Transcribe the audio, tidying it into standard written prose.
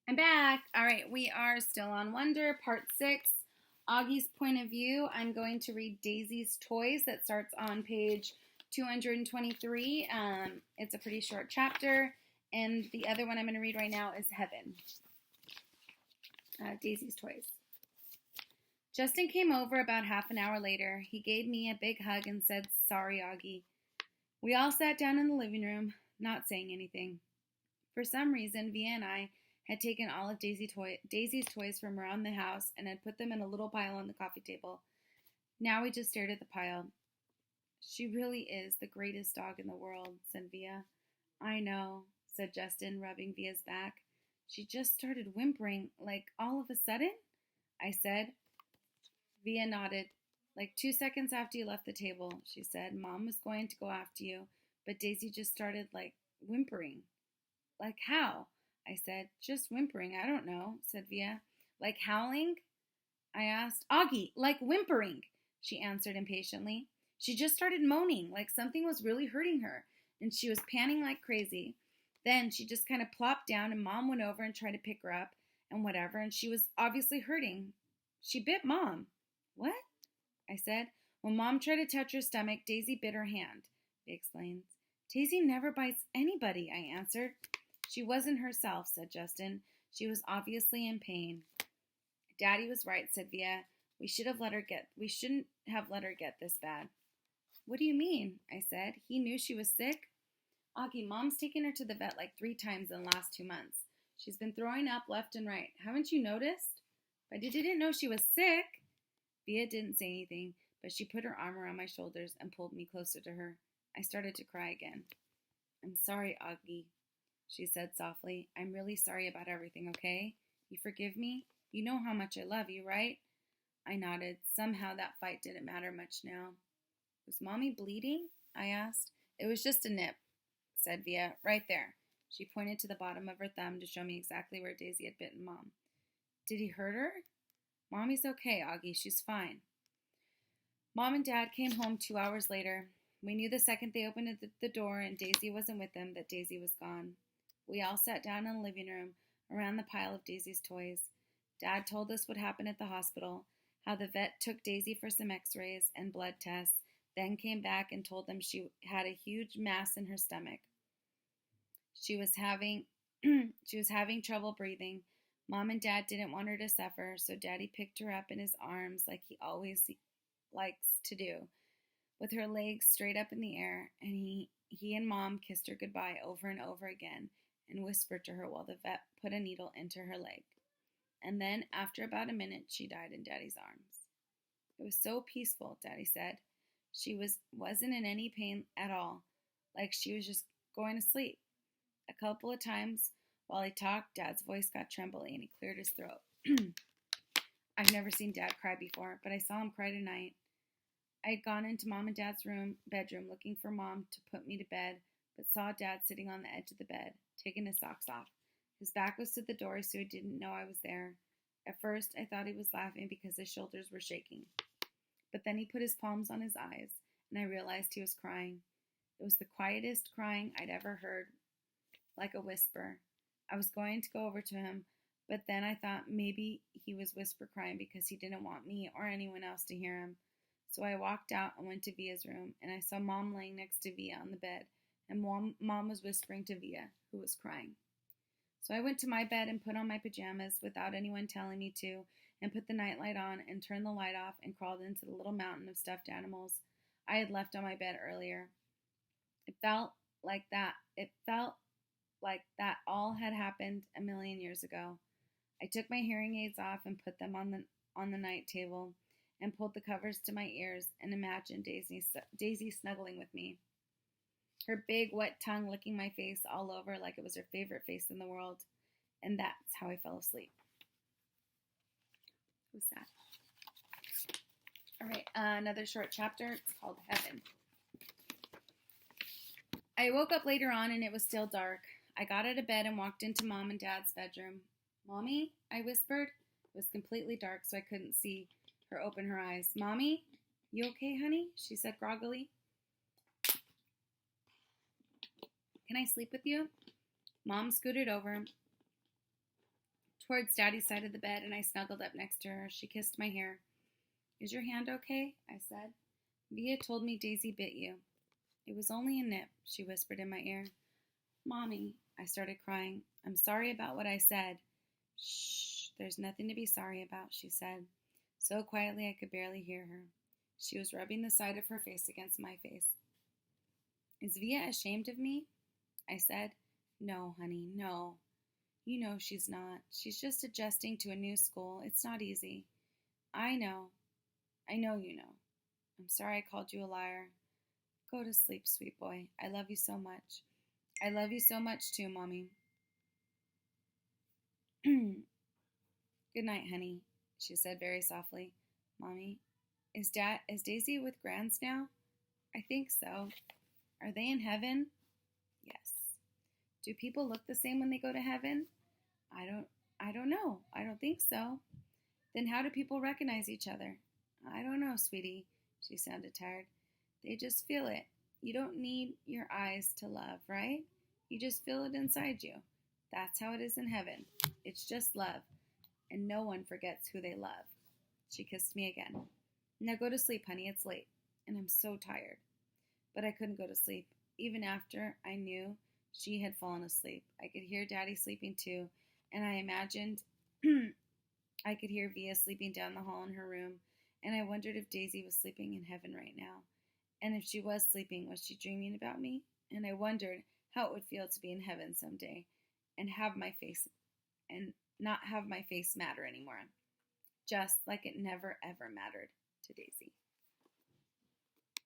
I'm back. All right, we are still on Wonder, part 6, Augie's point of view. I'm going to read Daisy's Toys that starts on page 223. It's a pretty short chapter, and the other one I'm going to read right now is Heaven. Daisy's Toys. Justin came over about half an hour later. He gave me a big hug and said, "Sorry, Auggie." We all sat down in the living room, not saying anything. For some reason, Via and I had taken all of Daisy's toys from around the house and had put them in a little pile on the coffee table. Now we just stared at the pile. "She really is the greatest dog in the world," said Via. "I know," said Justin, rubbing Via's back. "She just started whimpering, like all of a sudden," I said. Via nodded. "Like 2 seconds after you left the table," she said. "Mom was going to go after you, but Daisy just started, like, whimpering." "Like how?" I said. "Just whimpering. I don't know," said Via. "Like howling?" I asked. "Auggie, like whimpering," she answered impatiently. "She just started moaning, like something was really hurting her, and she was panting like crazy. Then she just kind of plopped down, and Mom went over and tried to pick her up, and whatever, and she was obviously hurting. She bit Mom." "What?" I said. "When Mom tried to touch her stomach, Daisy bit her hand," he explained. "Daisy never bites anybody," I answered. "She wasn't herself," said Justin. "She was obviously in pain." "Daddy was right," said Via. We shouldn't have let her get this bad." "What do you mean?" I said. "He knew she was sick?" "Auggie, Mom's taken her to the vet like 3 times in the last 2 months. She's been throwing up left and right. Haven't you noticed?" "But I didn't know she was sick." Via didn't say anything, but she put her arm around my shoulders and pulled me closer to her. I started to cry again. "I'm sorry, Auggie," she said softly. "I'm really sorry about everything, okay? You forgive me? You know how much I love you, right?" I nodded. Somehow that fight didn't matter much now. "Was Mommy bleeding?" I asked. "It was just a nip," said Via. "Right there." She pointed to the bottom of her thumb to show me exactly where Daisy had bitten Mom. "Did he hurt her?" "Mommy's okay, Auggie. She's fine." Mom and Dad came home 2 hours later. We knew the second they opened the door and Daisy wasn't with them that Daisy was gone. We all sat down in the living room around the pile of Daisy's toys. Dad told us what happened at the hospital, how the vet took Daisy for some x-rays and blood tests, then came back and told them she had a huge mass in her stomach. She was having she was having trouble breathing. Mom and Dad didn't want her to suffer, so Daddy picked her up in his arms like he always likes to do, with her legs straight up in the air, and he and Mom kissed her goodbye over and over again and whispered to her while the vet put a needle into her leg. And then, after about a minute, she died in Daddy's arms. "It was so peaceful," Daddy said. Wasn't in any pain at all, like she was just going to sleep. A couple of times while he talked, Dad's voice got trembly and he cleared his throat. I've never seen Dad cry before, but I saw him cry tonight. I had gone into Mom and Dad's bedroom looking for Mom to put me to bed, but saw Dad sitting on the edge of the bed, taking his socks off. His back was to the door, so he didn't know I was there. At first, I thought he was laughing because his shoulders were shaking. But then he put his palms on his eyes, and I realized he was crying. It was the quietest crying I'd ever heard, like a whisper. I was going to go over to him, but then I thought maybe he was whisper crying because he didn't want me or anyone else to hear him. So I walked out and went to Via's room, and I saw Mom laying next to Via on the bed, and Mom was whispering to Via, who was crying. So I went to my bed and put on my pajamas without anyone telling me to, and put the nightlight on and turned the light off and crawled into the little mountain of stuffed animals I had left on my bed earlier. It felt like that all had happened a million years ago. I took my hearing aids off and put them on the night table and pulled the covers to my ears and imagined Daisy snuggling with me, her big wet tongue licking my face all over like it was her favorite face in the world. And that's how I fell asleep. Who's that? All right, another short chapter. It's called Heaven. I woke up later on and it was still dark. I got out of bed and walked into Mom and Dad's bedroom. "Mommy?" I whispered. It was completely dark, so I couldn't see her open her eyes. "Mommy? You okay, honey?" she said groggily. "Can I sleep with you?" Mom scooted over towards Daddy's side of the bed, and I snuggled up next to her. She kissed my hair. Is your hand okay? I said. Via told me Daisy bit you. It was only a nip, she whispered in my ear. Mommy, I started crying. I'm sorry about what I said. Shh, there's nothing to be sorry about, she said, so quietly I could barely hear her. She was rubbing the side of her face against my face. Is Via ashamed of me? I said. No, honey, no. You know she's not. She's just adjusting to a new school. It's not easy. I know. I know you know. I'm sorry I called you a liar. Go to sleep, sweet boy. I love you so much. I love you so much too, Mommy. Good night, honey, she said very softly. Mommy, is Daisy with Grands now? I think so. Are they in heaven? Yes. Do people look the same when they go to heaven? I don't know. I don't think so. Then how do people recognize each other? I don't know, sweetie. She sounded tired. They just feel it. You don't need your eyes to love, right? You just feel it inside you. That's how it is in heaven. It's just love, and no one forgets who they love. She kissed me again. Now go to sleep, honey. It's late, and I'm so tired. But I couldn't go to sleep, even after I knew she had fallen asleep. I could hear Daddy sleeping too, and I imagined I could hear Via sleeping down the hall in her room, and I wondered if Daisy was sleeping in heaven right now. And if she was sleeping, was she dreaming about me? And I wondered how it would feel to be in heaven someday and not have my face matter anymore. Just like it never ever mattered to Daisy.